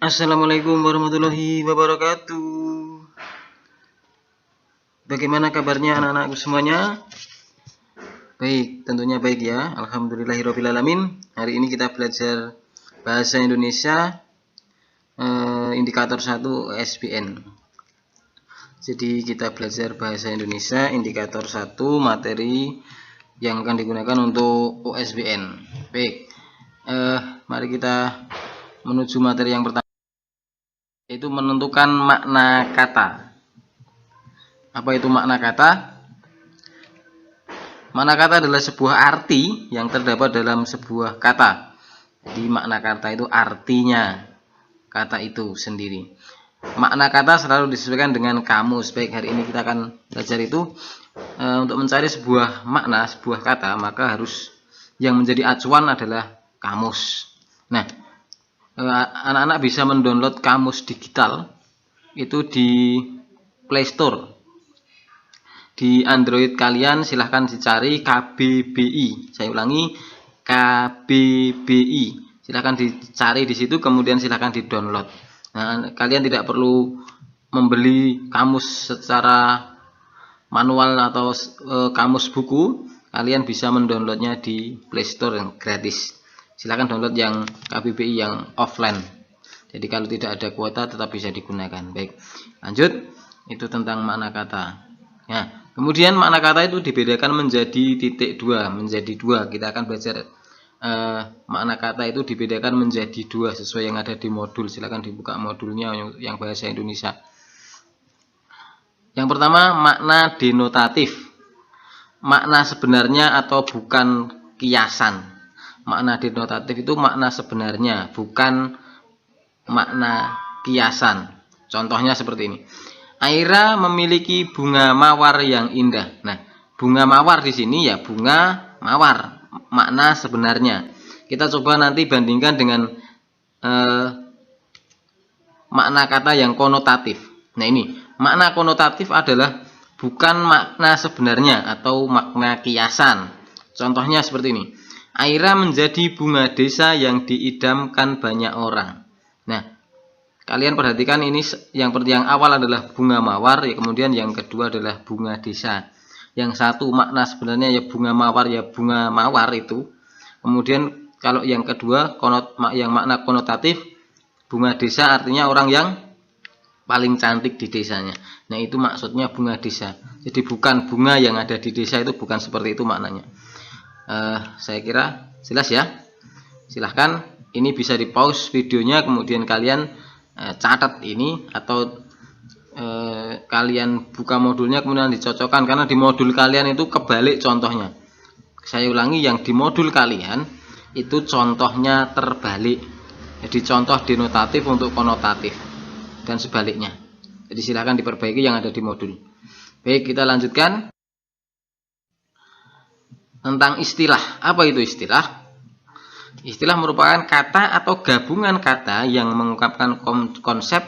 Assalamualaikum warahmatullahi wabarakatuh. Bagaimana kabarnya anak-anakku semuanya? Baik, tentunya baik ya. Alhamdulillahirrabbilalamin. Hari ini kita belajar bahasa Indonesia indikator 1 OSBN. Jadi kita belajar bahasa Indonesia indikator 1 materi yang akan digunakan untuk OSBN. Baik, mari kita menuju materi yang pertama, yaitu menentukan makna kata. Apa itu makna kata? Makna kata adalah sebuah arti yang terdapat dalam sebuah kata. Jadi makna kata itu artinya kata itu sendiri. Makna kata selalu disesuaikan dengan kamus. Baik, hari ini kita akan belajar itu untuk mencari sebuah makna, sebuah kata, maka harus yang menjadi acuan adalah kamus. Nah, anak-anak bisa mendownload kamus digital itu di Play Store. Di Android kalian silahkan dicari KBBI. Saya ulangi, KBBI. Silahkan dicari di situ, kemudian silahkan di-download. Nah, kalian tidak perlu membeli kamus secara manual atau kamus buku. Kalian bisa mendownloadnya di Play Store yang gratis. Silahkan download yang KBBI yang offline. Jadi kalau tidak ada kuota tetap bisa digunakan. Baik, lanjut. Itu tentang makna kata. Nah, kemudian makna kata itu dibedakan menjadi titik dua, menjadi dua. Kita akan belajar makna kata itu dibedakan menjadi dua sesuai yang ada di modul. Silahkan dibuka modulnya yang bahasa Indonesia. Yang pertama, makna denotatif. Makna sebenarnya atau bukan kiasan. Makna denotatif itu makna sebenarnya, bukan makna kiasan. Contohnya seperti ini. Aira memiliki bunga mawar yang indah. Nah, bunga mawar di sini ya bunga mawar, makna sebenarnya. Kita coba nanti bandingkan dengan makna kata yang konotatif. Nah, ini makna konotatif adalah bukan makna sebenarnya atau makna kiasan. Contohnya seperti ini. Aira menjadi bunga desa yang diidamkan banyak orang. Nah, kalian perhatikan ini yang awal adalah bunga mawar, ya, kemudian yang kedua adalah bunga desa. Yang satu makna sebenarnya ya bunga mawar, ya bunga mawar itu. Kemudian kalau yang kedua yang makna konotatif, bunga desa artinya orang yang paling cantik di desanya. Nah, itu maksudnya bunga desa. Jadi bukan bunga yang ada di desa, itu bukan seperti itu maknanya. Saya kira jelas ya. Silahkan ini bisa di pause videonya, kemudian kalian catat ini atau kalian buka modulnya kemudian dicocokkan, karena di modul kalian itu kebalik contohnya. Saya ulangi, yang di modul kalian itu contohnya terbalik. Jadi contoh denotatif untuk konotatif dan sebaliknya. Jadi silahkan diperbaiki yang ada di modul. Baik, kita lanjutkan. Tentang istilah. Apa itu istilah? Istilah merupakan kata atau gabungan kata yang mengungkapkan konsep,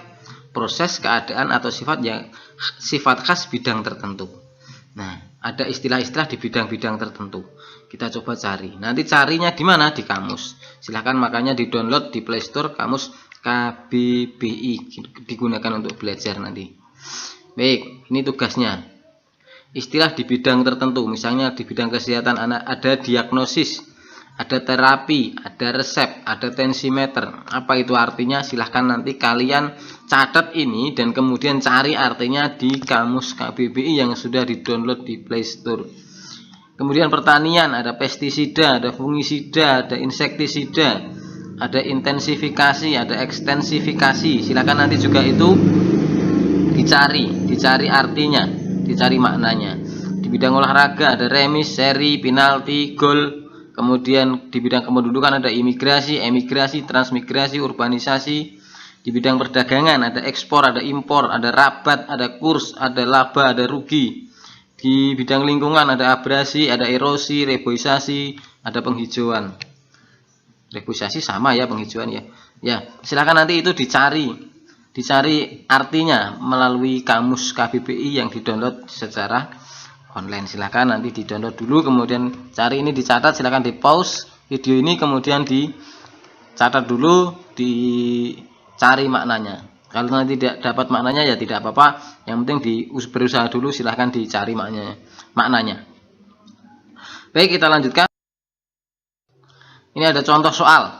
proses, keadaan atau sifat khas bidang tertentu. Nah, ada istilah-istilah di bidang-bidang tertentu. Kita coba cari. Nanti carinya di mana? Di kamus. Silahkan makanya di-download di Play Store kamus KBBI, digunakan untuk belajar nanti. Baik, ini tugasnya. Istilah di bidang tertentu, misalnya di bidang kesehatan anak ada diagnosis, ada terapi, ada resep, ada tensimeter. Apa itu artinya? Silahkan nanti kalian catat ini dan kemudian cari artinya di kamus KBBI yang sudah di-download di Play Store. Kemudian pertanian, ada pestisida, ada fungisida, ada insektisida, ada intensifikasi, ada ekstensifikasi. Silahkan nanti juga itu dicari artinya, dicari maknanya. Di bidang olahraga ada remis, seri, penalti, gol. Kemudian di bidang kependudukan ada imigrasi, emigrasi, transmigrasi, urbanisasi. Di bidang perdagangan ada ekspor, ada impor, ada rabat, ada kurs, ada laba, ada rugi. Di bidang lingkungan ada abrasi, ada erosi, reboisasi, ada penghijauan. Reboisasi sama ya, penghijauan ya. Ya, silakan nanti itu dicari artinya melalui kamus KBBI yang di-download secara online. Silahkan nanti di-download dulu, kemudian cari ini, dicatat. Silahkan di pause video ini, kemudian dicatat dulu, cari maknanya. Kalau nanti tidak dapat maknanya ya tidak apa-apa, yang penting berusaha dulu, silahkan dicari maknanya. Baik, kita lanjutkan. Ini ada contoh soal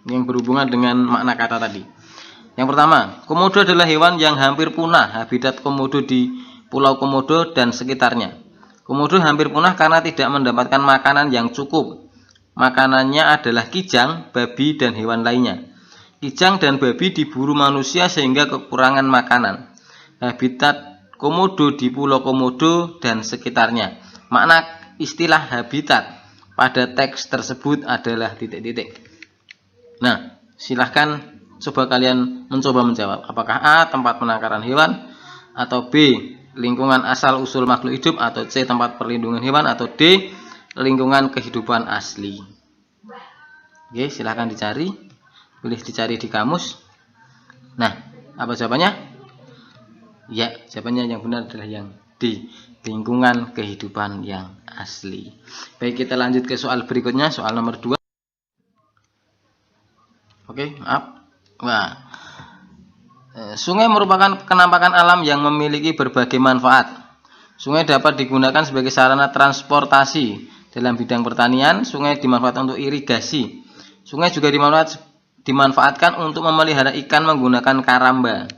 yang berhubungan dengan makna kata tadi. Yang pertama, komodo adalah hewan yang hampir punah. Habitat komodo di Pulau Komodo dan sekitarnya. Komodo hampir punah karena tidak mendapatkan makanan yang cukup. Makanannya adalah kijang, babi, dan hewan lainnya. Kijang dan babi diburu manusia sehingga kekurangan makanan. Habitat komodo di Pulau Komodo dan sekitarnya. Makna istilah habitat pada teks tersebut adalah titik-titik. Nah, silahkan coba kalian mencoba menjawab. Apakah A. tempat penangkaran hewan, atau B. lingkungan asal usul makhluk hidup, atau C. tempat perlindungan hewan, atau D. lingkungan kehidupan asli. Oke, silahkan dicari. Boleh dicari di kamus. Nah, apa jawabannya? Ya, jawabannya yang benar adalah yang D. lingkungan kehidupan yang asli. Baik, kita lanjut ke soal berikutnya, soal nomor 2. Oke, maaf. Nah, sungai merupakan penampakan alam yang memiliki berbagai manfaat. Sungai dapat digunakan sebagai sarana transportasi dalam bidang pertanian. Sungai dimanfaatkan untuk irigasi. Sungai juga dimanfaatkan untuk memelihara ikan menggunakan karamba.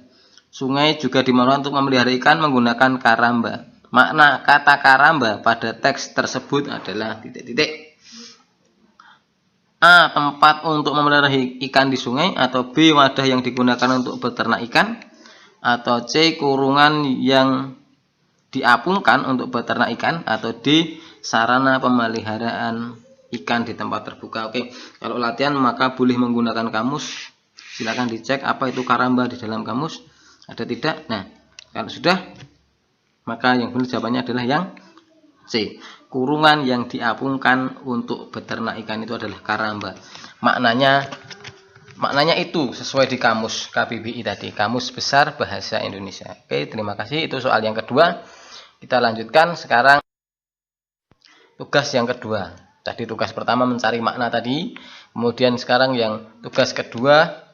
Sungai juga dimanfaatkan untuk memelihara ikan menggunakan karamba. Makna kata karamba pada teks tersebut adalah titik-titik. A. tempat untuk memelihara ikan di sungai, atau B. wadah yang digunakan untuk beternak ikan, atau C. kurungan yang diapungkan untuk beternak ikan, atau D. sarana pemeliharaan ikan di tempat terbuka. Oke, kalau latihan maka boleh menggunakan kamus. Silakan dicek apa itu karamba di dalam kamus, ada tidak. Nah, kalau sudah, maka yang benar jawabannya adalah yang C. kurungan yang diapungkan untuk beternak ikan itu adalah karamba. Maknanya itu sesuai di kamus KBBI tadi, Kamus Besar Bahasa Indonesia. Oke, terima kasih. Itu soal yang kedua. Kita lanjutkan sekarang tugas yang kedua. Tadi tugas pertama mencari makna tadi, kemudian sekarang yang tugas kedua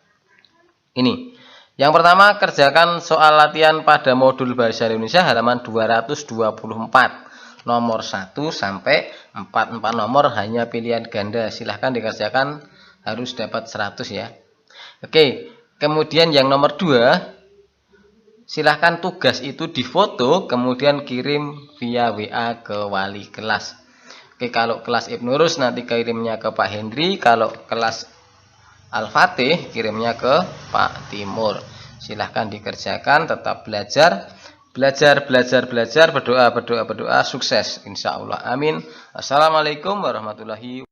ini. Yang pertama, kerjakan soal latihan pada modul Bahasa Indonesia halaman 224. Nomor 1 sampai 44 nomor hanya pilihan ganda. Silahkan dikerjakan, harus dapat 100 ya. Oke, kemudian yang nomor 2, silahkan tugas itu difoto kemudian kirim via WA ke wali kelas. Oke, kalau kelas Ibnu Rus nanti kirimnya ke Pak Hendri, kalau kelas Al-Fatih kirimnya ke Pak Timur. Silahkan dikerjakan, tetap belajar, berdoa, sukses insya Allah. Amin. Assalamualaikum warahmatullahi wabarakatuh.